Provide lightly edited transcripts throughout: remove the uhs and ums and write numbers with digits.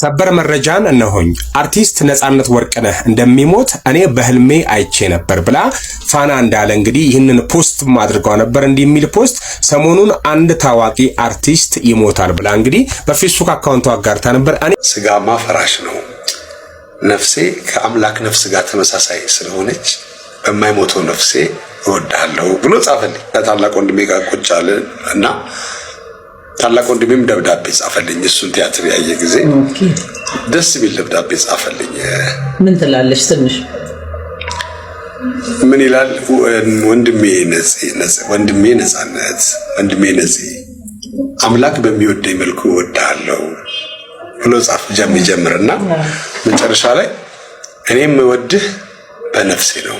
ሰበር መረጃን እነሆኝ። አርቲስት ነጻነት ወርቅነህ እንደሚሞት እኔ በህልሜ አይቼ ነበር ብላ ፋና እንዳለ እንግዲህ ይህንን ፖስት አድርገው ነበር። እንዲህ የሚል ፖስት ሰሞኑን አንድ ታዋቂ አርቲስት ይሞታል ብላ እንግዲህ በፌስቡክ አካውንቷ አጋርታ ነበር። እኔ ስጋማ ፈራሽ ነው፣ ነፍሴ ከአምላክ ነፍስ ጋር ተመሳሳይ ስለሆነች በማይሞተው ነፍሴ እወድሃለሁ ብሎ ጻፈልኝ። ከታላቅ ወንድሜ ጋር ቁጭ አልን እና ታላቅ ወንድሜም ደብዳቤ ጻፈልኝ። እሱን ቲያትር ያየ ጊዜ ደስ የሚል ደብዳቤ ጻፈልኝ። ምን ትላለች? ትንሽ ምን ይላል? ወንድሜ ነጻነት፣ ወንድሜ ነፂ አምላክ በሚወደኝ መልኩ እወድሃለሁ ብሎ ጻፍ ጀምርና መጨረሻ ላይ እኔም እወድህ በነፍሴ ነው።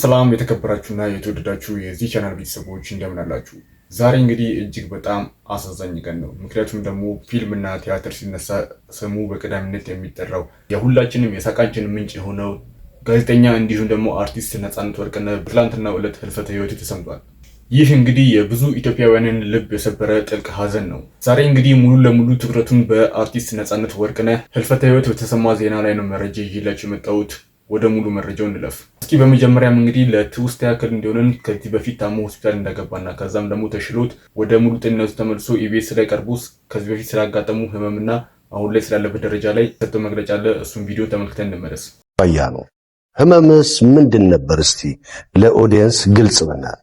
ሰላም የተከበራችሁና የተወደዳችሁ የዚህ ቻናል ቤተሰቦች እንደምን አላችሁ? ዛሬ እንግዲህ እጅግ በጣም አሳዛኝ ቀን ነው። ምክንያቱም ደግሞ ፊልምና ቲያትር ሲነሳ ስሙ በቀዳሚነት የሚጠራው የሁላችንም የሳቃችን ምንጭ የሆነው ጋዜጠኛ እንዲሁም ደግሞ አርቲስት ነጻነት ወርቅነህ በትላንትናው ዕለት ህልፈተ ህይወቱ ተሰምቷል። ይህ እንግዲህ የብዙ ኢትዮጵያውያንን ልብ የሰበረ ጥልቅ ሀዘን ነው። ዛሬ እንግዲህ ሙሉ ለሙሉ ትኩረቱን በአርቲስት ነጻነት ወርቅነህ ህልፈተ ህይወት በተሰማ ዜና ላይ ነው መረጃ ይዤላችሁ የመጣሁት። ወደ ሙሉ መረጃው እንለፍ። እስኪ በመጀመሪያም እንግዲህ ለትውስታ ያክል እንዲሆነን ከዚህ በፊት ታሞ ሆስፒታል እንደገባና ከዛም ደግሞ ተሽሎት ወደ ሙሉ ጤንነቱ ተመልሶ ኢቢኤስ ላይ ቀርቦ ከዚህ በፊት ስላጋጠሙ ህመምና አሁን ላይ ስላለበት ደረጃ ላይ ሰጥቶ መግለጫ አለ። እሱን ቪዲዮ ተመልክተን እንመለስ። ባያ ነው ህመምስ ምንድን ነበር? እስቲ ለኦዲየንስ ግልጽ በናል።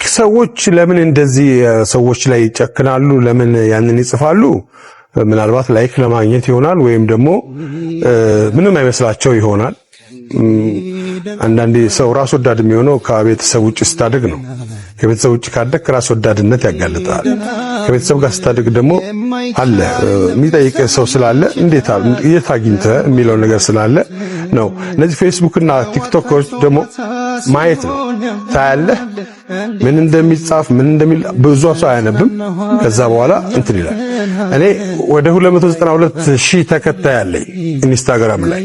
ሰዎች ለምን እንደዚህ ሰዎች ላይ ይጨክናሉ? ለምን ያንን ይጽፋሉ? ምናልባት ላይክ ለማግኘት ይሆናል፣ ወይም ደግሞ ምንም አይመስላቸው ይሆናል። አንዳንዴ ሰው ራስ ወዳድ የሚሆነው ከቤተሰብ ውጭ ስታድግ ነው። ከቤተሰብ ውጭ ካደግ ራስ ወዳድነት ያጋልጣል። ከቤተሰብ ጋር ስታድግ ደግሞ አለ የሚጠይቅ ሰው ስላለ እንዴት የት አግኝተህ የሚለው ነገር ስላለ ነው። እነዚህ ፌስቡክ እና ቲክቶኮች ደግሞ ማየት ነው። ታያለህ ምን እንደሚጻፍ ምን እንደሚል ብዙ ሰው አያነብም። ከዛ በኋላ እንትን ይላል። እኔ ወደ 292,000 ተከታይ አለኝ ኢንስታግራም ላይ።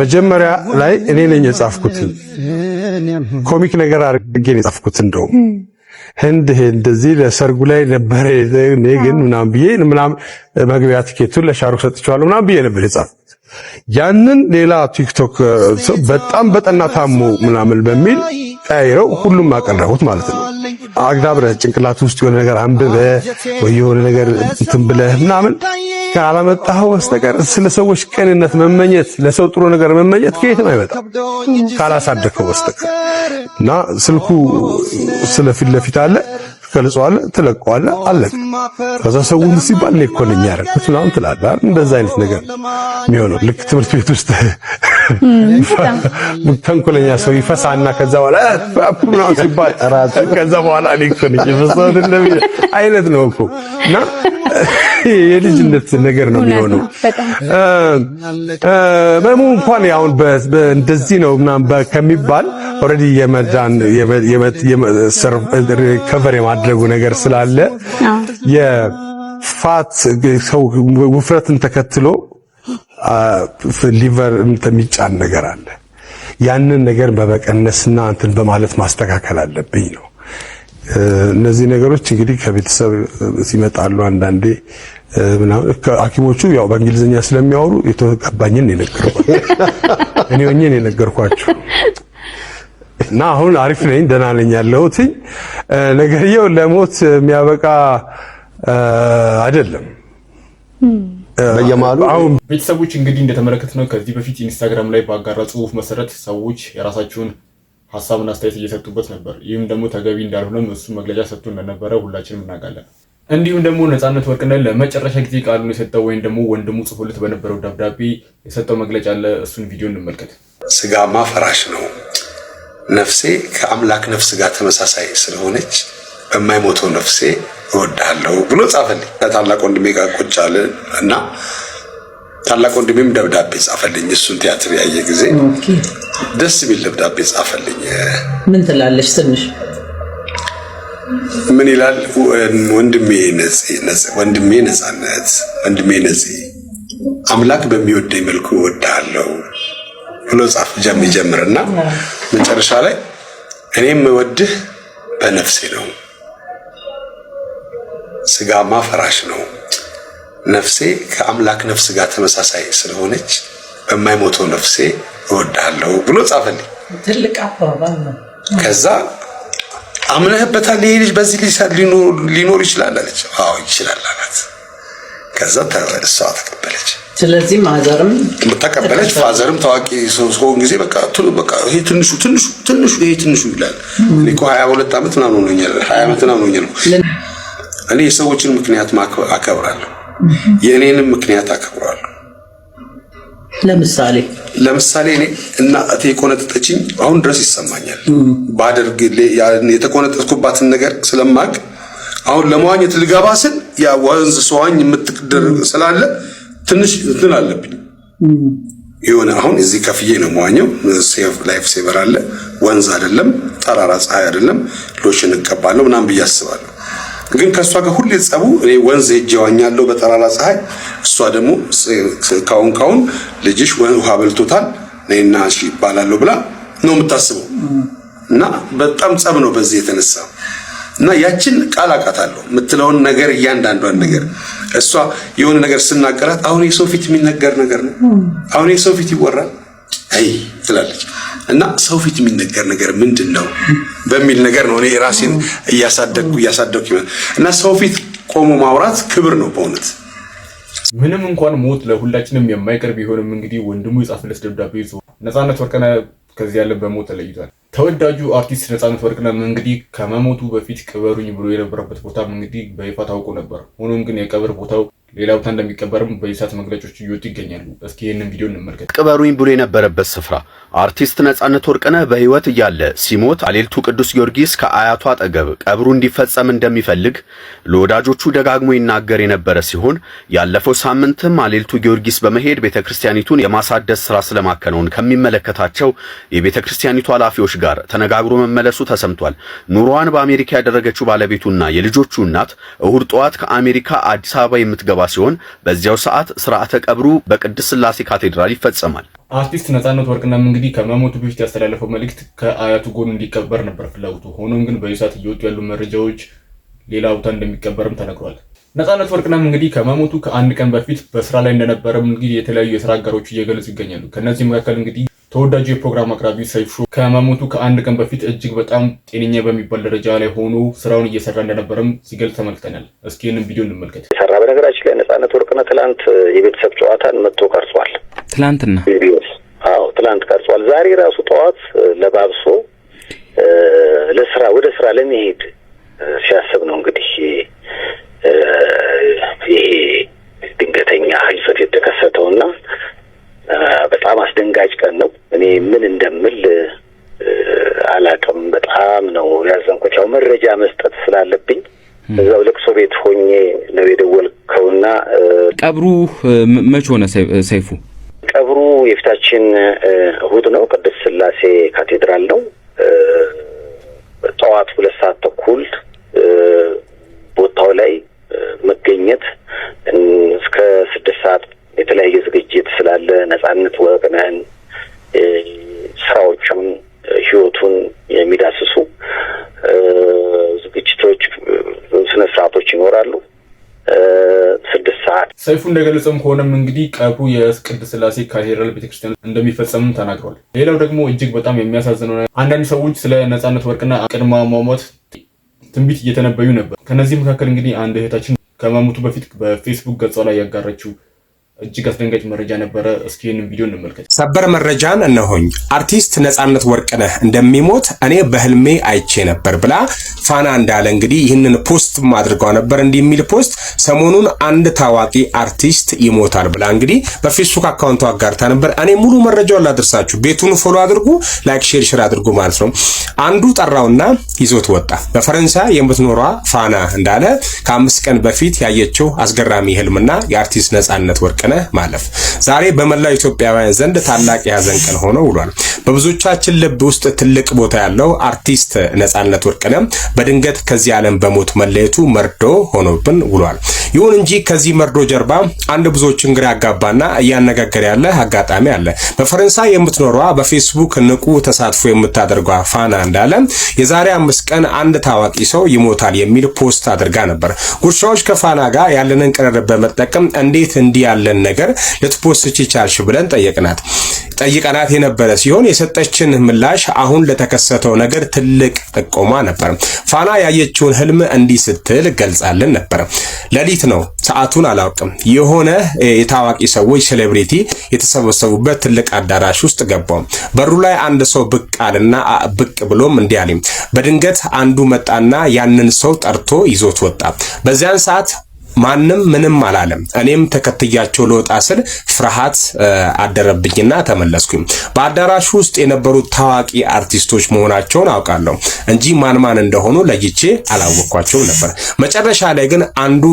መጀመሪያ ላይ እኔ ነኝ የጻፍኩት ኮሚክ ነገር አድርጌ ነው የጻፍኩት። እንደው ህንድ እንደዚህ ለሰርጉ ላይ ነበር እኔ ግን ምናምን ብዬ ምናምን መግቢያ ቲኬቱን ለሻሩክ ሰጥቻለሁ ምናምን ብዬ ነበር የጻፍኩት። ያንን ሌላ ቲክቶክ በጣም በጠና ታሞ ምናምን በሚል ቀይረው ሁሉም አቀረቡት ማለት ነው። አግዳብረ ጭንቅላት ውስጥ የሆነ ነገር አንብበ ወይ የሆነ ነገር እንትን ብለህ ምናምን ካላመጣኸው በስተቀር ስለ ሰዎች ቅንነት መመኘት፣ ለሰው ጥሩ ነገር መመኘት ከየትም አይመጣም ካላሳደከው በስተቀር እና ስልኩ ስለ ፊት ለፊት አለ ከልጿል ትለቀዋል አለቀ። ከዛ ሰው ሁሉ ሲባል ነው እኮ ነኝ ያረኩት ምናምን ትላለህ። እንደዛ አይነት ነገር የሚሆነው ልክ ትምህርት ቤት ውስጥ ተንኮለኛ ሰው ይፈሳና ከዛ በኋላ ምናምን ሲባል ከዛ በኋላ እኔ እኮ ነኝ የፈሳሁት እንደሚል አይነት ነው እኮ እና የልጅነት ነገር ነው የሚሆነው። መሙ እንኳን ያው እንደዚህ ነው ምናምን ከሚባል ኦሬዲ የመዳን ከቨር የማድረጉ ነገር ስላለ የፋት ሰው ውፍረትን ተከትሎ ሊቨር የሚጫን ነገር አለ። ያንን ነገር በመቀነስና እንትን በማለት ማስተካከል አለብኝ ነው። እነዚህ ነገሮች እንግዲህ ከቤተሰብ ሲመጣሉ አንዳንዴ ምናምን ሐኪሞቹ ያው በእንግሊዝኛ ስለሚያወሩ የተቀባኝን እኔ ሆኜ ነው የነገርኳቸው እና አሁን አሪፍ ነኝ፣ ደህና ነኝ ያለሁት። ነገርየው ለሞት የሚያበቃ አይደለም። በየማሉ አሁን ቤተሰቦች እንግዲህ እንደተመለከትነው ከዚህ በፊት ኢንስታግራም ላይ ባጋራ ጽሁፍ መሰረት ሰዎች የራሳቸውን ሀሳብና አስተያየት እየሰጡበት ነበር። ይህም ደግሞ ተገቢ እንዳልሆነም እሱ መግለጫ ሰጥቶ እንደነበረ ሁላችንም እናውቃለን። እንዲሁም ደግሞ ነጻነት ወርቅነህ ለመጨረሻ ጊዜ ቃሉን የሰጠው ወይም ደግሞ ወንድሙ ጽፎለት በነበረው ደብዳቤ የሰጠው መግለጫ አለ። እሱን ቪዲዮ እንመልከት። ስጋማ ፈራሽ ነው፣ ነፍሴ ከአምላክ ነፍስ ጋር ተመሳሳይ ስለሆነች በማይሞተው ነፍሴ እወድሃለሁ ብሎ ጻፈልኝ። ከታላቅ ወንድሜ ጋር ቁጭ አልን እና ታላቅ ወንድሜም ደብዳቤ ጻፈልኝ። እሱን ቲያትር ያየ ጊዜ ደስ የሚል ደብዳቤ ጻፈልኝ። ምን ትላለች? ትንሽ ምን ይላል? ወንድሜ ነጻነት ወንድሜ ነጽ አምላክ በሚወደኝ መልኩ እወድሃለሁ ብሎ ጻፍ ጀምርና መጨረሻ ላይ እኔም እወድህ በነፍሴ ነው፣ ስጋማ ፈራሽ ነው፣ ነፍሴ ከአምላክ ነፍስ ጋር ተመሳሳይ ስለሆነች በማይሞተው ነፍሴ እወድሃለሁ ብሎ ጻፈልኝ። ትልቅ አባባል ነው። ከዛ አምነህበታል ይሄ ልጅ በዚህ ሊኖር ይችላል አለች። አዎ ይችላል አላት። ከዛ እሷ ተቀበለች። ስለዚህ ማዘርም ተቀበለች። ፋዘርም ታዋቂ ሰው ጊዜ በቃ ይሄ ትንሹ ይላል። እኔ እኮ 22 ዓመት ምናምን ሆኖኛል፣ 20 ዓመት ምናምን ሆኖኛል። እኔ የሰዎችን ምክንያት አከብራለሁ፣ የእኔንም ምክንያት አከብራለሁ። ለምሳሌ እኔ እናቴ ቆነጠጠችኝ አሁን ድረስ ይሰማኛል። ባደርግ የተቆነጠጥኩባትን ነገር ስለማቅ አሁን ለመዋኘት ልገባ ስል ያ ወንዝ ሰዋኝ የምትቀደር ስላለ ትንሽ እንትን አለብኝ። የሆነ አሁን እዚህ ከፍዬ ነው መዋኘው። ላይፍ ሴቨር አለ፣ ወንዝ አይደለም፣ ጠራራ ፀሐይ አይደለም፣ ሎሽን እቀባለሁ ምናምን ብዬ አስባለሁ። ግን ከሷ ጋር ሁሌ ጸቡ እኔ ወንዝ ሄጄ ዋኛለሁ በጠራራ ፀሐይ፣ እሷ ደግሞ ካሁን ልጅሽ ውሃ በልቶታል ነይና እሺ ይባላለሁ ብላ ነው የምታስበው። እና በጣም ጸብ ነው በዚህ የተነሳ። እና ያችን ቃል አውቃታለሁ የምትለውን ነገር እያንዳንዷን ነገር እሷ የሆነ ነገር ስናገራት አሁን የሰው ፊት የሚነገር ነገር ነው፣ አሁን የሰው ፊት ይወራል አይ ትላለች። እና ሰው ፊት የሚነገር ነገር ምንድነው በሚል ነገር ነው እኔ ራሴን እያሳደግኩ እና ሰው ፊት ቆሞ ማውራት ክብር ነው በእውነት። ምንም እንኳን ሞት ለሁላችንም የማይቀር ቢሆንም እንግዲህ ወንድሙ የጻፈለት ደብዳቤ ይዞ ነጻነት ወርቅነህ ከዚህ ያለ በሞት ተለይቷል። ተወዳጁ አርቲስት ነጻነት ወርቅነህ እንግዲህ ከመሞቱ በፊት ቅበሩኝ ብሎ የነበረበት ቦታም እንግዲህ በይፋ ታውቆ ነበር። ሆኖም ግን የቀብር ቦታው ሌላ ቦታ እንደሚቀበርም በይሳት መግለጫዎች እየወጡ ይገኛሉ። እስኪ ይሄንን ቪዲዮ እንመልከት። ቅበሩኝ ብሎ የነበረበት ስፍራ አርቲስት ነጻነት ወርቅነህ በህይወት እያለ ሲሞት አሌልቱ ቅዱስ ጊዮርጊስ ከአያቱ አጠገብ ቀብሩ እንዲፈጸም እንደሚፈልግ ለወዳጆቹ ደጋግሞ ይናገር የነበረ ሲሆን ያለፈው ሳምንትም አሌልቱ ጊዮርጊስ በመሄድ ቤተክርስቲያኒቱን የማሳደስ ስራ ስለማከናወን ከሚመለከታቸው የቤተክርስቲያኒቱ ኃላፊዎች ጋር ተነጋግሮ መመለሱ ተሰምቷል። ኑሮዋን በአሜሪካ ያደረገችው ባለቤቱና የልጆቹ እናት እሁድ ጠዋት ከአሜሪካ አዲስ አበባ የምትገባ ሲሆን በዚያው ሰዓት ስርዓተ ቀብሩ በቅድስት ሥላሴ ካቴድራል ይፈጸማል። አርቲስት ነጻነት ወርቅነህ እንግዲህ ከመሞቱ በፊት ያስተላለፈው መልእክት ከአያቱ ጎን እንዲቀበር ነበር ፍላጎቱ። ሆኖም ግን በይሳት እየወጡ ያሉ መረጃዎች ሌላ ቦታ እንደሚቀበርም ተነግሯል። ነጻነት ወርቅነህ እንግዲህ ከመሞቱ ከአንድ ቀን በፊት በስራ ላይ እንደነበረም እንግዲህ የተለያዩ የስራ አጋሮች እየገለጹ ይገኛሉ። ከነዚህ መካከል እንግዲህ ተወዳጁ የፕሮግራም አቅራቢ ሰይፉ ከመሞቱ ከአንድ ቀን በፊት እጅግ በጣም ጤነኛ በሚባል ደረጃ ላይ ሆኖ ስራውን እየሰራ እንደነበረም ሲገልጽ ተመልክተናል። እስኪ ይህንን ቪዲዮ እንመልከት። ሰራ በነገራችን ላይ ነጻነት ወርቅነህ ትላንት የቤተሰብ ጨዋታን መጥቶ ቀርጿል። ትላንትና ትላንት ቀርጿል። ዛሬ ራሱ ጠዋት ለባብሶ ወደ ስራ ለመሄድ ሲያስብ ነው እንግዲህ ይሄ ድንገተኛ ህልፈት የተከሰተውና በጣም አስደንጋጭ ቀን ነው። እኔ ምን እንደምል አላውቅም። በጣም ነው ያዘንኩት። ያው መረጃ መስጠት ስላለብኝ እዛው ለቅሶ ቤት ሆኜ ነው የደወልከውና ቀብሩ መቼ ሆነ ሰይፉ? ቀብሩ የፊታችን እሁድ ነው። ቅድስት ሥላሴ ካቴድራል ነው። ጠዋት 2 ሰዓት ተኩል ቦታው ላይ መገኘት እስከ 6 ሰዓት የተለያየ ዝግጅት ስላለ ነጻነት ወርቅነህን ስራዎቹን ህይወቱን የሚዳስሱ ዝግጅቶች ስነ ስርዓቶች ይኖራሉ። 6 ሰዓት ሰይፉ እንደገለጸም ከሆነም እንግዲህ ቀብሩ የቅድስት ሥላሴ ካቴድራል ቤተክርስቲያን እንደሚፈጸምም ተናግሯል። ሌላው ደግሞ እጅግ በጣም የሚያሳዝነው አንዳንድ ሰዎች ስለ ነጻነት ወርቅነህ ቅድመ ሟሟት ትንቢት እየተነበዩ ነበር። ከነዚህ መካከል እንግዲህ አንድ እህታችን ከመሞቱ በፊት በፌስቡክ ገጿ ላይ ያጋራችው እጅግ አስደንጋጭ መረጃ ነበረ። እስኪ ይህንን ቪዲዮ እንመልከት። ሰበር መረጃን እነሆኝ። አርቲስት ነጻነት ወርቅነህ እንደሚሞት እኔ በህልሜ አይቼ ነበር ብላ ፋና እንዳለ እንግዲህ ይህንን ፖስት አድርገው ነበር። እንዲህ የሚል ፖስት ሰሞኑን አንድ ታዋቂ አርቲስት ይሞታል ብላ እንግዲህ በፌስቡክ አካውንቷ አጋርታ ነበር። እኔ ሙሉ መረጃውን ላድርሳችሁ። ቤቱን ፎሎ አድርጉ፣ ላይክ፣ ሼር አድርጉ ማለት ነው። አንዱ ጠራውና ይዞት ወጣ። በፈረንሳይ የምትኖሯ ፋና እንዳለ ከ5 ቀን በፊት ያየችው አስገራሚ ህልምና የአርቲስት ነጻነት ወርቅነህ ማለፍ ዛሬ በመላው ኢትዮጵያውያን ዘንድ ታላቅ የሐዘን ቀን ሆኖ ውሏል። በብዙዎቻችን ልብ ውስጥ ትልቅ ቦታ ያለው አርቲስት ነጻነት ወርቅነህ በድንገት ከዚህ ዓለም በሞት መለየቱ መርዶ ሆኖብን ውሏል። ይሁን እንጂ ከዚህ መርዶ ጀርባ አንድ ብዙዎችን ግራ ያጋባና እያነጋገረ ያለ አጋጣሚ አለ። በፈረንሳይ የምትኖረዋ በፌስቡክ ንቁ ተሳትፎ የምታደርገው ፋና እንዳለ የዛሬ 5 ቀን አንድ ታዋቂ ሰው ይሞታል የሚል ፖስት አድርጋ ነበር። ጉርሻዎች ከፋና ጋር ያለንን ቅርርብ በመጠቀም እንዴት እንዲህ ያለን ነገር ልትፖስች ይቻልሽ ብለን ጠይቀናት የነበረ ሲሆን የሰጠችን ምላሽ አሁን ለተከሰተው ነገር ትልቅ ጥቆማ ነበር። ፋና ያየችውን ህልም እንዲህ ስትል ገልጻልን ነበር። ሌሊት ነው፣ ሰዓቱን አላውቅም። የሆነ የታዋቂ ሰዎች ሴሌብሪቲ የተሰበሰቡበት ትልቅ አዳራሽ ውስጥ ገባው። በሩ ላይ አንድ ሰው ብቅ አለና ብቅ ብሎም እንዲህ አለኝ። በድንገት አንዱ መጣና ያንን ሰው ጠርቶ ይዞት ወጣ። በዚያን ሰዓት ማንም ምንም አላለም። እኔም ተከትያቸው ልወጣ ስል ፍርሃት አደረብኝና ተመለስኩኝ። በአዳራሹ ውስጥ የነበሩት ታዋቂ አርቲስቶች መሆናቸውን አውቃለሁ እንጂ ማን እንደሆኑ ለይቼ አላወቅኳቸውም ነበር። መጨረሻ ላይ ግን አንዱ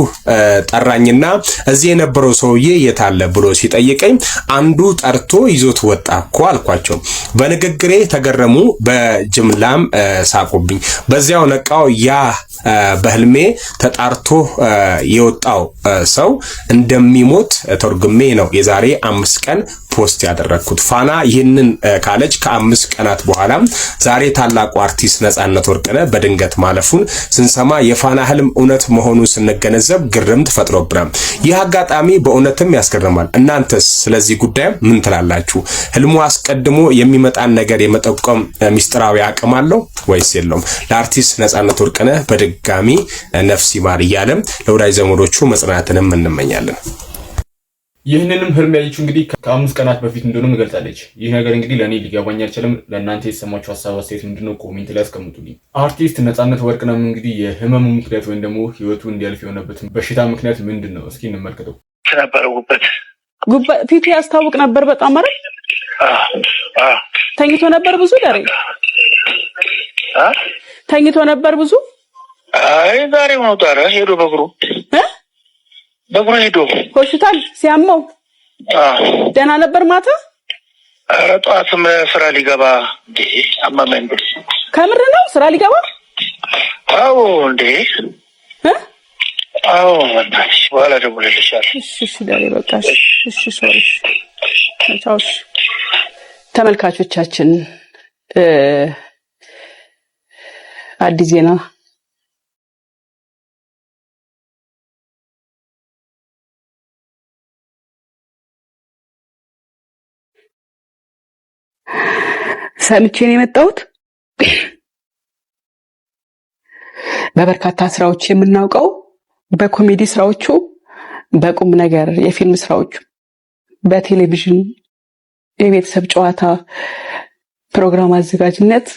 ጠራኝና እዚህ የነበረው ሰውዬ የታለ ብሎ ሲጠይቀኝ አንዱ ጠርቶ ይዞት ወጣ እኮ አልኳቸው። በንግግሬ ተገረሙ፣ በጅምላም ሳቁብኝ። በዚያው ነቃው። ያ በህልሜ ተጣርቶ የወጣው ሰው እንደሚሞት ተርጉሜ ነው የዛሬ 5 ቀን ፖስት ያደረኩት። ፋና ይህንን ካለች ከ5 ቀናት በኋላ ዛሬ ታላቁ አርቲስት ነጻነት ወርቅነህ በድንገት ማለፉን ስንሰማ የፋና ህልም እውነት መሆኑን ስንገነዘብ ግርምት ፈጥሮብናል። ይህ አጋጣሚ በእውነትም ያስገርማል። እናንተስ ስለዚህ ጉዳይ ምን ትላላችሁ? ህልሙ አስቀድሞ የሚመጣን ነገር የመጠቆም ሚስጥራዊ አቅም አለው ወይስ የለውም? ለአርቲስት ነጻነት ወርቅነህ በድጋሚ ነፍስ ይማር እያለም ለወዳጅ ዘመዶቹ መጽናናትንም እንመኛለን። ይህንንም ህልም ያየችው እንግዲህ ከ5 ቀናት በፊት እንደሆነ ገልጻለች። ይህ ነገር እንግዲህ ለእኔ ሊገባኝ አልቻለም። ለእናንተ የተሰማችሁ ሀሳብ አስተያየት ምንድነው? ኮሜንት ላይ አስቀምጡልኝ። አርቲስት ነጻነት ወርቅነህ እንግዲህ የህመሙ ምክንያት ወይም ደግሞ ህይወቱ እንዲያልፍ የሆነበት በሽታ ምክንያት ምንድን ነው? እስኪ እንመልከተው። ፊቱ ያስታውቅ ነበር በጣም ማለት ተኝቶ ነበር ብዙ ዳሬ ተኝቶ ነበር ብዙ አይ ዛሬ ነው ታረ ሄዶ በእግሩ ሄዶ ሆስፒታል ሲያመው ደህና ነበር ማታ። ኧረ ጠዋትም ስራ ሊገባ እንዴ አማመን ብሎ ከምር ነው ስራ ሊገባ? አዎ እንዴ አዎ ወጣሽ በኋላ ደውልልሻለሁ። እሺ ዳሬ በቃ እሺ ሶሪ ቻው። ተመልካቾቻችን አዲስ ዜና ሰምቼ ነው የመጣሁት። በበርካታ ስራዎች የምናውቀው በኮሜዲ ስራዎቹ፣ በቁም ነገር የፊልም ስራዎቹ፣ በቴሌቪዥን የቤተሰብ ጨዋታ ፕሮግራም አዘጋጅነት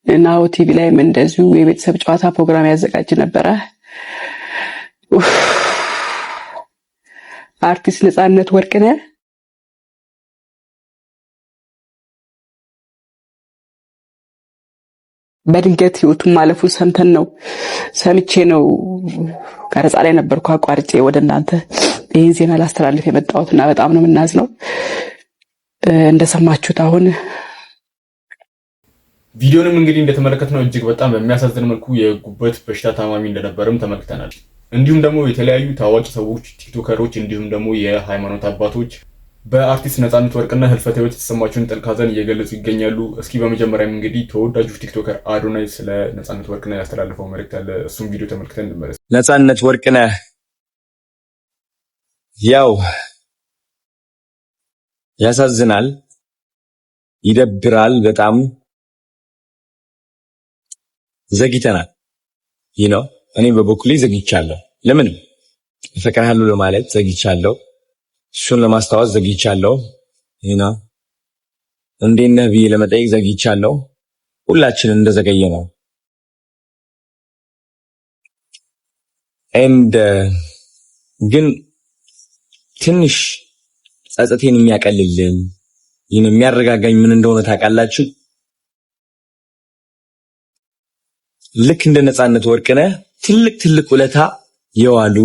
ናሁ ቲቪ ላይም እንደዚሁ የቤተሰብ ጨዋታ ፕሮግራም ያዘጋጅ ነበረ። አርቲስት ነጻነት ወርቅነህ በድንገት ህይወቱን ማለፉን ሰምቼ ነው ቀረጻ ላይ ነበርኩ አቋርጬ ወደ እናንተ ይህን ዜና ላስተላልፍ የመጣሁትና በጣም ነው የምናዝነው። እንደሰማችሁት አሁን ቪዲዮንም እንግዲህ እንደተመለከትነው እጅግ በጣም በሚያሳዝን መልኩ የጉበት በሽታ ታማሚ እንደነበርም ተመልክተናል። እንዲሁም ደግሞ የተለያዩ ታዋቂ ሰዎች፣ ቲክቶከሮች እንዲሁም ደግሞ የሃይማኖት አባቶች በአርቲስት ነጻነት ወርቅነህ ህልፈተ ህይወት የተሰማቸውን ጥልቅ ሐዘን እየገለጹ ይገኛሉ። እስኪ በመጀመሪያም እንግዲህ ተወዳጁ ቲክቶከር አዶናይ ስለ ነጻነት ወርቅነህ ያስተላለፈው መልእክት አለ። እሱም ቪዲዮ ተመልክተን እንመለስ። ነጻነት ወርቅነህ ያው ያሳዝናል፣ ይደብራል። በጣም ዘግይተናል። እኔ በበኩሌ ዘግይቻለሁ። ለምንም እፈቅርሃለሁ ለማለት ዘግይቻለሁ። እሱን ለማስታወስ ዘግይቻለሁ። እንዴት ነህ ብዬ ለመጠየቅ ዘግይቻለሁ። ሁላችንም እንደዘገየ ነው። ግን ትንሽ ጸጸቴን የሚያቀልልኝ የሚያረጋጋኝ ምን እንደሆነ ታውቃላችሁ? ልክ እንደ ነጻነት ወርቅነህ ትልቅ ውለታ የዋሉ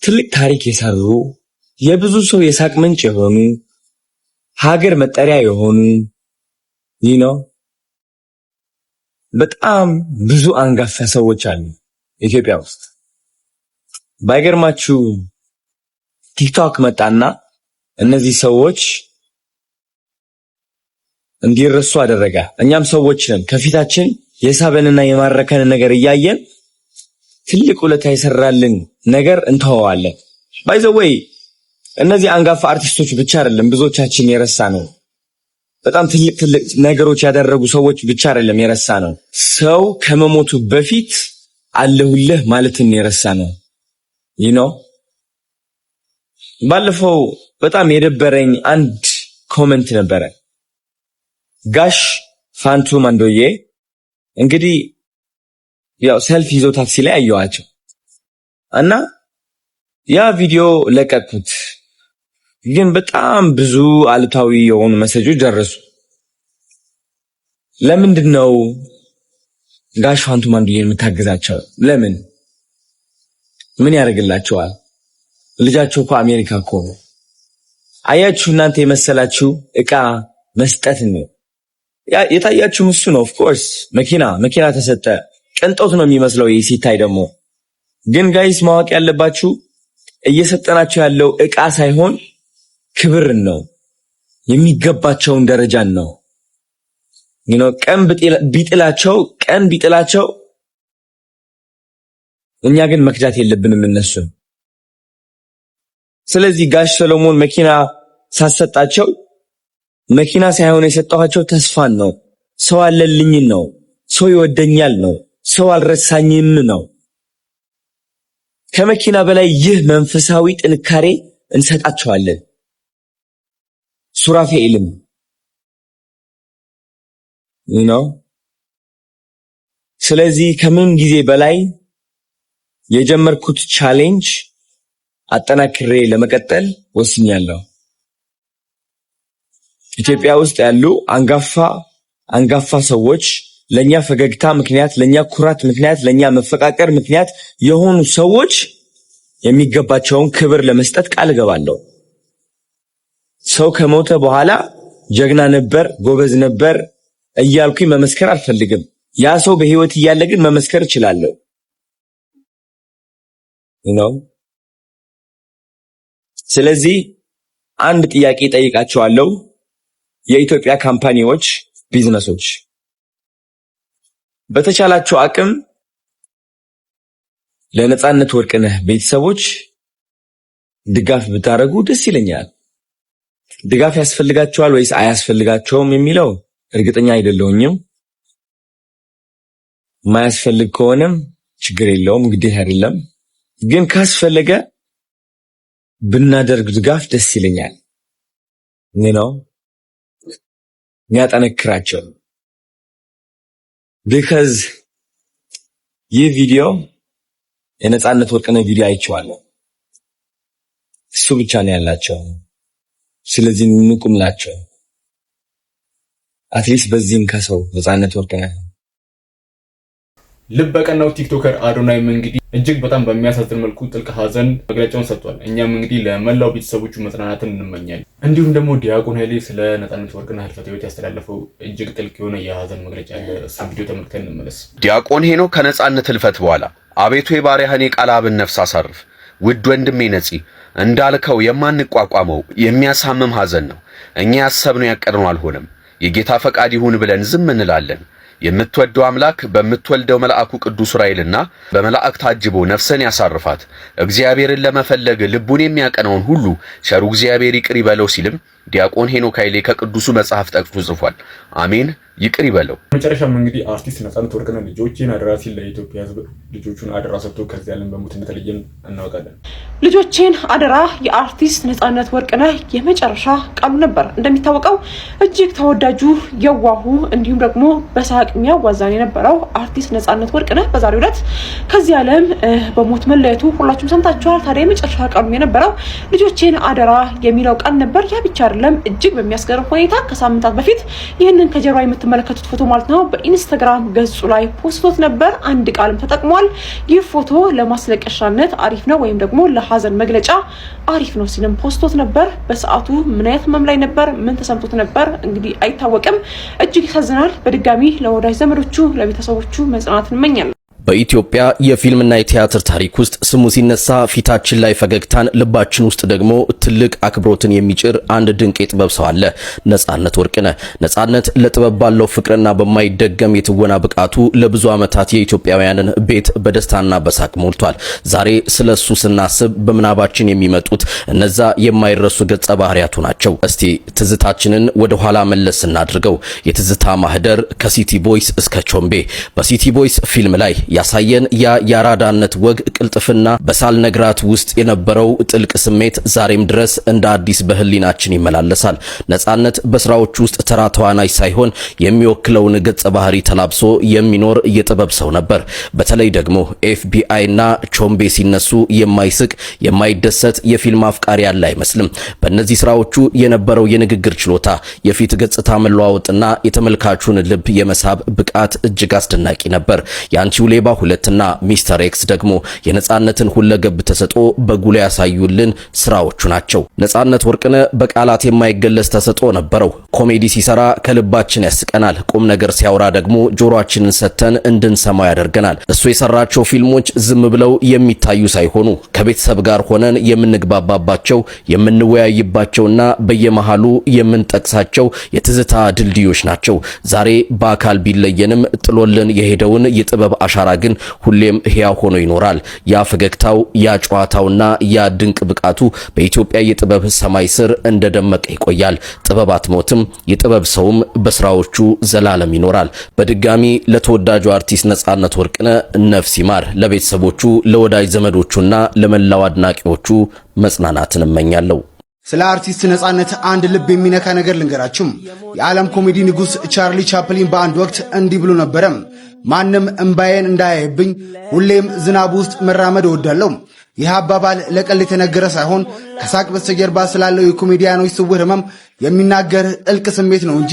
ትልቅ ታሪክ የሰሩ የብዙ ሰው የሳቅ ምንጭ የሆኑ ሀገር መጠሪያ የሆኑ በጣም ብዙ አንጋፋ ሰዎች አሉ ኢትዮጵያ ውስጥ። ባይገርማችሁ ቲክቶክ መጣና እነዚህ ሰዎች እንዲረሱ አደረገ። እኛም ሰዎች ነን፣ ከፊታችን የሳበንና የማረከን ነገር እያየን ትልቅ ውለታ የሰራልን ነገር እንተዋዋለን። ባይ ዘ ዌይ እነዚህ አንጋፋ አርቲስቶች ብቻ አይደለም ብዙዎቻችን የረሳ ነው። በጣም ትልቅ ነገሮች ያደረጉ ሰዎች ብቻ አይደለም የረሳ ነው። ሰው ከመሞቱ በፊት አለሁልህ ማለትን የረሳ ነው። ባለፈው በጣም የደበረኝ አንድ ኮሜንት ነበረ። ጋሽ ፋንቱ ማንዶዬ እንግዲህ ያው ሰልፍ ይዞ ታክሲ ላይ አየዋቸው እና ያ ቪዲዮ ለቀቁት። ግን በጣም ብዙ አሉታዊ የሆኑ መሰጆች ደረሱ። ለምንድነው ጋሽ ፋንቱ ማንዶዬን የምታገዛቸው? ለምን? ምን ያደርግላቸዋል? ልጃቸው እኮ አሜሪካ እኮ ነው። አያችሁ እናንተ የመሰላችሁ ዕቃ መስጠት ነው የታያችሁ። እሱ ነው ኦፍ ኮርስ መኪና ተሰጠ። ቅንጦት ነው የሚመስለው ይሄ ሲታይ ደግሞ። ግን ጋይስ ማወቅ ያለባችሁ እየሰጠናቸው ያለው ዕቃ ሳይሆን ክብርን ነው፣ የሚገባቸውን ደረጃን ነው። ቀን ቢጥላቸው እኛ ግን መክዳት የለብንም እነሱ። ስለዚህ ጋሽ ሰሎሞን መኪና ሳሰጣቸው መኪና ሳይሆን የሰጣቸው ተስፋን ነው፣ ሰው አለልኝን ነው፣ ሰው ይወደኛል ነው፣ ሰው አልረሳኝም ነው። ከመኪና በላይ ይህ መንፈሳዊ ጥንካሬ እንሰጣቸዋለን። ሱራፌልም ስለዚህ ከምንም ጊዜ በላይ የጀመርኩት ቻሌንጅ አጠናክሬ ለመቀጠል ወስኛለሁ። ኢትዮጵያ ውስጥ ያሉ አንጋፋ ሰዎች ለኛ ፈገግታ ምክንያት፣ ለኛ ኩራት ምክንያት፣ ለኛ መፈቃቀር ምክንያት የሆኑ ሰዎች የሚገባቸውን ክብር ለመስጠት ቃል እገባለሁ። ሰው ከሞተ በኋላ ጀግና ነበር፣ ጎበዝ ነበር እያልኩኝ መመስከር አልፈልግም። ያ ሰው በህይወት እያለ ግን መመስከር እችላለሁ። ስለዚህ አንድ ጥያቄ ጠይቃቸዋለሁ። የኢትዮጵያ ካምፓኒዎች፣ ቢዝነሶች በተቻላቸው አቅም ለነጻነት ወርቅነህ ቤተሰቦች ድጋፍ ብታረጉ ደስ ይለኛል። ድጋፍ ያስፈልጋቸዋል ወይስ አያስፈልጋቸውም የሚለው እርግጠኛ አይደለሁኝም። ማያስፈልግ ከሆነም ችግር የለውም፣ ግዴታ አይደለም። ግን ካስፈለገ ብናደርግ ድጋፍ ደስ ይለኛል። የሚያጠነክራቸው because ይህ ቪዲዮ የነጻነት ወርቅነህ ቪዲዮ አይቼዋለሁ። እሱ ብቻ ነው ያላቸው። ስለዚህ እንቁምላቸው። አትሊስት በዚህም ከሰው ነጻነት ወርቅነህ ልበቀናው ቲክቶከር አዶናይም እንግዲህ እጅግ በጣም በሚያሳዝን መልኩ ጥልቅ ሐዘን መግለጫውን ሰጥቷል። እኛም እንግዲህ ለመላው ቤተሰቦቹ መጽናናትን እንመኛለን። እንዲሁም ደግሞ ዲያቆን ኃይሌ ስለ ነጻነት ወርቅነህ ህልፈተ ህይወት ያስተላለፈው እጅግ ጥልቅ የሆነ የሐዘን መግለጫ አለ። እሱ ቪዲዮ ተመልክተን እንመለስ። ዲያቆን ሄኖክ ከነጻነት ህልፈት በኋላ አቤቱ የባሪያህን የቃል አብን ነፍስ አሳርፍ። ውድ ወንድሜ ነፂ፣ እንዳልከው የማንቋቋመው የሚያሳምም ሐዘን ነው። እኛ ያሰብነው ያቀድነው አልሆነም። የጌታ ፈቃድ ይሁን ብለን ዝም እንላለን። የምትወደው አምላክ በምትወልደው መልአኩ ቅዱስ ዑራኤልና በመላእክት ታጅቦ ነፍስን ያሳርፋት። እግዚአብሔርን ለመፈለግ ልቡን የሚያቀናውን ሁሉ ቸሩ እግዚአብሔር ይቅር ይበለው ሲልም ዲያቆን ሄኖክ ኃይሌ ከቅዱሱ መጽሐፍ ጠቅሶ ጽፏል። አሜን፣ ይቅር ይበለው። መጨረሻም እንግዲህ አርቲስት ነጻነት ወርቅነህ ልጆቼን አደራ ሲል ለኢትዮጵያ ሕዝብ ልጆቹን አደራ ሰጥቶ ከዚህ ዓለም በሞት እንደተለየን እናውቃለን። ልጆቼን አደራ የአርቲስት ነጻነት ወርቅነህ የመጨረሻ ቃሉ ነበር። እንደሚታወቀው እጅግ ተወዳጁ የዋሁ እንዲሁም ደግሞ በሳቅ የሚያዋዛን የነበረው አርቲስት ነጻነት ወርቅነህ በዛሬው ዕለት ከዚህ ዓለም በሞት መለየቱ ሁላችሁም ሰምታችኋል። ታዲያ የመጨረሻ ቃሉ የነበረው ልጆቼን አደራ የሚለው ቃል ነበር። ያ ብቻ አይደለም። እጅግ በሚያስገርም ሁኔታ ከሳምንታት በፊት ይህንን ከጀርባ የምትመለከቱት ፎቶ ማለት ነው በኢንስታግራም ገጹ ላይ ፖስቶት ነበር። አንድ ቃልም ተጠቅሟል። ይህ ፎቶ ለማስለቀሻነት አሪፍ ነው ወይም ደግሞ ለሀዘን መግለጫ አሪፍ ነው ሲልም ፖስቶት ነበር። በሰዓቱ ምን አይነት ህመም ላይ ነበር፣ ምን ተሰምቶት ነበር እንግዲህ አይታወቅም። እጅግ ያሳዝናል። በድጋሚ ለወዳጅ ዘመዶቹ ለቤተሰቦቹ መጽናናትን እመኛለሁ። በኢትዮጵያ የፊልምና የቲያትር ታሪክ ውስጥ ስሙ ሲነሳ ፊታችን ላይ ፈገግታን ልባችን ውስጥ ደግሞ ትልቅ አክብሮትን የሚጭር አንድ ድንቅ የጥበብ ሰው አለ፣ ነጻነት ወርቅነህ። ነጻነት ለጥበብ ባለው ፍቅርና በማይደገም የትወና ብቃቱ ለብዙ ዓመታት የኢትዮጵያውያንን ቤት በደስታና በሳቅ ሞልቷል። ዛሬ ስለሱ ስናስብ በምናባችን የሚመጡት እነዛ የማይረሱ ገጸ ባህሪያቱ ናቸው። እስቲ ትዝታችንን ወደ ኋላ መለስ እናድርገው። የትዝታ ማህደር ከሲቲ ቦይስ እስከ ቾምቤ። በሲቲ ቦይስ ፊልም ላይ ያሳየን ያ የአራዳነት ወግ ቅልጥፍና በሳል ነግራት ውስጥ የነበረው ጥልቅ ስሜት ዛሬም ድረስ እንደ አዲስ በህሊናችን ይመላለሳል። ነጻነት በስራዎች ውስጥ ተራ ተዋናይ ሳይሆን የሚወክለውን ገጸ ባህሪ ተላብሶ የሚኖር የጥበብ ሰው ነበር። በተለይ ደግሞ ኤፍቢአይ እና ቾምቤ ሲነሱ የማይስቅ የማይደሰት የፊልም አፍቃሪ ያለ አይመስልም። በእነዚህ ስራዎቹ የነበረው የንግግር ችሎታ፣ የፊት ገጽታ መለዋወጥና የተመልካቹን ልብ የመሳብ ብቃት እጅግ አስደናቂ ነበር። ያንቺው ሌባ 2 እና ሚስተር ኤክስ ደግሞ የነጻነትን ሁለገብ ተሰጦ በጉል ያሳዩልን ስራዎቹ ናቸው። ነጻነት ወርቅነህ በቃላት የማይገለጽ ተሰጦ ነበረው። ኮሜዲ ሲሰራ ከልባችን ያስቀናል። ቁም ነገር ሲያወራ ደግሞ ጆሮአችንን ሰተን እንድንሰማው ያደርገናል። እሱ የሰራቸው ፊልሞች ዝም ብለው የሚታዩ ሳይሆኑ ከቤተሰብ ጋር ሆነን የምንግባባባቸው የምንወያይባቸውና በየመሃሉ የምንጠቅሳቸው የትዝታ ድልድዮች ናቸው። ዛሬ በአካል ቢለየንም ጥሎልን የሄደውን የጥበብ አሻራ ግን ሁሌም ሕያው ሆኖ ይኖራል። ያ ፈገግታው፣ ያ ጨዋታውና ያ ድንቅ ብቃቱ በኢትዮጵያ የጥበብ ሰማይ ስር እንደደመቀ ይቆያል። ጥበብ አትሞትም፣ የጥበብ ሰውም በስራዎቹ ዘላለም ይኖራል። በድጋሚ ለተወዳጁ አርቲስት ነጻነት ወርቅነህ ነፍስ ይማር። ለቤተሰቦቹ ለወዳጅ ዘመዶቹና ለመላው አድናቂዎቹ መጽናናትን እመኛለሁ። ስለ አርቲስት ነጻነት አንድ ልብ የሚነካ ነገር ልንገራችሁ። የዓለም ኮሜዲ ንጉሥ ቻርሊ ቻፕሊን በአንድ ወቅት እንዲህ ብሎ ነበረ። ማንም እምባዬን እንዳያይብኝ ሁሌም ዝናብ ውስጥ መራመድ እወዳለሁ። ይህ አባባል ለቀልድ የተነገረ ሳይሆን ከሳቅ በስተጀርባ ስላለው የኮሜዲያኖች ስውር ህመም የሚናገር ጥልቅ ስሜት ነው እንጂ።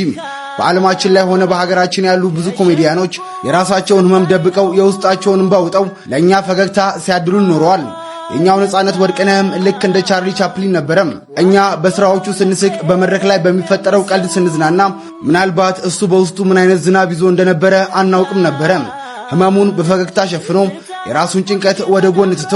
በዓለማችን ላይ ሆነ በሀገራችን ያሉ ብዙ ኮሜዲያኖች የራሳቸውን ህመም ደብቀው የውስጣቸውን እንባ አውጥተው ለእኛ ፈገግታ ሲያድሉን ኖረዋል። የኛው ነጻነት ወርቅነህም ልክ እንደ ቻርሊ ቻፕሊን ነበረም። እኛ በስራዎቹ ስንስቅ፣ በመድረክ ላይ በሚፈጠረው ቀልድ ስንዝናና ምናልባት እሱ በውስጡ ምን አይነት ዝናብ ይዞ እንደነበረ አናውቅም ነበረ። ህመሙን በፈገግታ ሸፍኖ የራሱን ጭንቀት ወደ ጎን ትቶ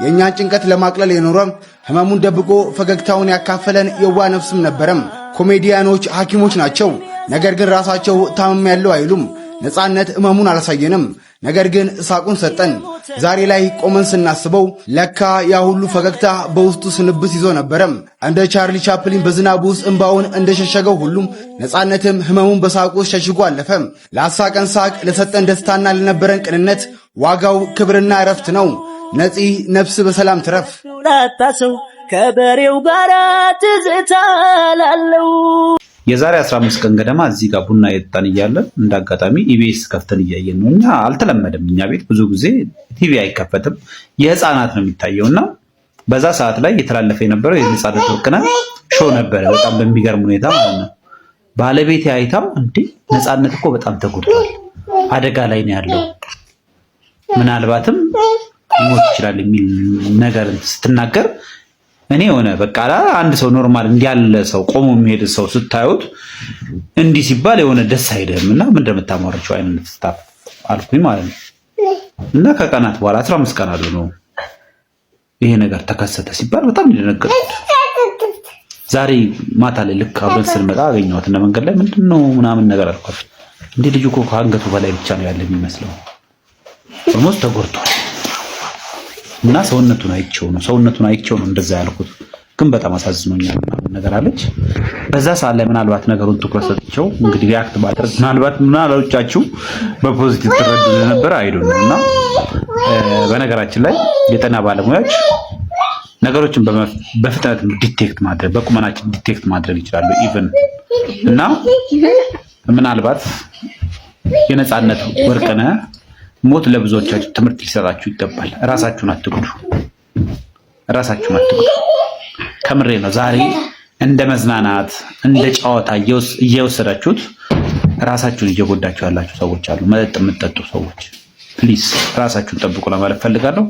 የእኛን ጭንቀት ለማቅለል የኖረ ህመሙን ደብቆ ፈገግታውን ያካፈለን የዋ ነፍስም ነበረም። ኮሜዲያኖች ሐኪሞች ናቸው፣ ነገር ግን ራሳቸው ታመም ያለው አይሉም። ነጻነት ህመሙን አላሳየንም፣ ነገር ግን ሳቁን ሰጠን። ዛሬ ላይ ቆመን ስናስበው ለካ ያ ሁሉ ፈገግታ በውስጡ ስንብስ ይዞ ነበረም። እንደ ቻርሊ ቻፕሊን በዝናቡ ውስጥ እንባውን እንደሸሸገው ሁሉም ነጻነትም ህመሙን በሳቁ ውስጥ ሸሽጎ አለፈ። ላሳቀን ሳቅ፣ ለሰጠን ደስታና ለነበረን ቅንነት ዋጋው ክብርና እረፍት ነው። ነፂ ነፍስ በሰላም ትረፍ። ላታሰው ከበሬው ጋር ትዝታ ላለው የዛሬ 15 ቀን ገደማ እዚህ ጋር ቡና የጠጣን እያለን እንዳጋጣሚ ኢቢኤስ ከፍተን እያየን ነው። እኛ አልተለመደም፣ እኛ ቤት ብዙ ጊዜ ቲቪ አይከፈትም፣ የህፃናት ነው የሚታየውና በዛ ሰዓት ላይ የተላለፈ የነበረው የነጻነት ወርቅነህ ሾው ነበረ። በጣም በሚገርም ሁኔታ ማለት ነው። ባለቤቴ አይታው እንዴ ነጻነት እኮ በጣም ተጎድቷል፣ አደጋ ላይ ነው ያለው፣ ምናልባትም ሊሞት ይችላል የሚል ነገር ስትናገር እኔ ሆነ በቃ አንድ ሰው ኖርማል እንዲያለ ሰው ቆሞ የሚሄድ ሰው ስታዩት እንዲህ ሲባል የሆነ ደስ አይደለም እና ምን እንደምታሟርቸው አይነት ስታፍ አልኩኝ ማለት ነው። እና ከቀናት በኋላ 15 ቀን አለው ነው ይሄ ነገር ተከሰተ ሲባል በጣም እንደነገርኩት። ዛሬ ማታ ላይ ልክ አብረን ስንመጣ አገኘኋት እና መንገድ ላይ ምንድነው ምናምን ነገር አልኳት። እንዴ ልጁ እኮ ከአንገቱ በላይ ብቻ ነው ያለ የሚመስለው፣ ኦልሞስት ተጎድቷል እና ሰውነቱን አይቼው ነው እንደዛ ያልኩት። ግን በጣም አሳዝኖኛል ምናምን ነገር አለች። በዛ ሰዓት ላይ ምናልባት ነገሩን ትኩረት ሰጥቼው እንግዲህ ሪአክት ማድረግ ምናልባቶቻችሁ በፖዚቲቭ ተረዱ ነበር አይደለም። እና በነገራችን ላይ የጤና ባለሙያዎች ነገሮችን በፍጥነት ዲቴክት ማድረግ በቁመናችን ዲቴክት ማድረግ ይችላሉ ኢቭን እና ምናልባት የነጻነት ወርቅነህ ሞት ለብዙዎቻችሁ ትምህርት ሊሰጣችሁ ይገባል። ራሳችሁን አትጉዱ። ከምሬ ነው። ዛሬ እንደ መዝናናት እንደ ጨዋታ እየወሰዳችሁት ራሳችሁን እየጎዳችሁ ያላችሁ ሰዎች አሉ። መጠጥ የምትጠጡ ሰዎች ፕሊዝ ራሳችሁን ጠብቁ ለማለት ፈልጋለሁ።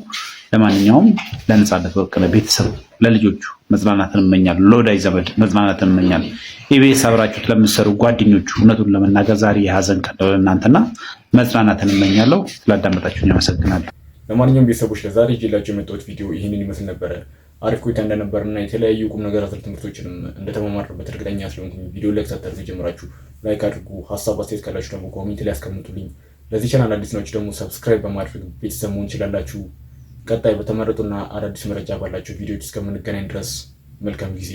ለማንኛውም ለነጻነት ወርቅነህ ቤተሰብ ለልጆቹ መጽናናትን እመኛለሁ። ለወዳጅ ዘመድ መጽናናትን እመኛለሁ። ኢቢኤስ አብራችሁት ለምትሰሩ ጓደኞቹ እውነቱን ለመናገር ዛሬ የሀዘን ቀን ነው ለእናንተና መጽናናትን እመኛለሁ። ስላዳመጣችሁኝ አመሰግናለሁ። ለማንኛውም ቤተሰቦች ለዛሬ ይዤላችሁ የመጣሁት ቪዲዮ ይህንን ይመስል ነበረ። አሪፍ ቆይታ እንደነበርና የተለያዩ ቁም ነገር አዘል ትምህርቶችንም እንደተማማርበት እርግጠኛ ስለሆንኩኝ ቪዲዮ ላይ ሳታርፉ ጀምራችሁ ላይክ አድርጉ። ሀሳብ አስተያየት ካላችሁ ደግሞ ኮሜንት ላይ ያስቀምጡልኝ። ለዚህ ቻናል አዲስ ናችሁ ደግሞ ሰብስክራይብ በማድረግ ቤተሰብ መሆን ትችላላችሁ። ቀጣይ በተመረጡና አዳዲስ መረጃ ባላችሁ ቪዲዮዎች እስከምንገናኝ ድረስ መልካም ጊዜ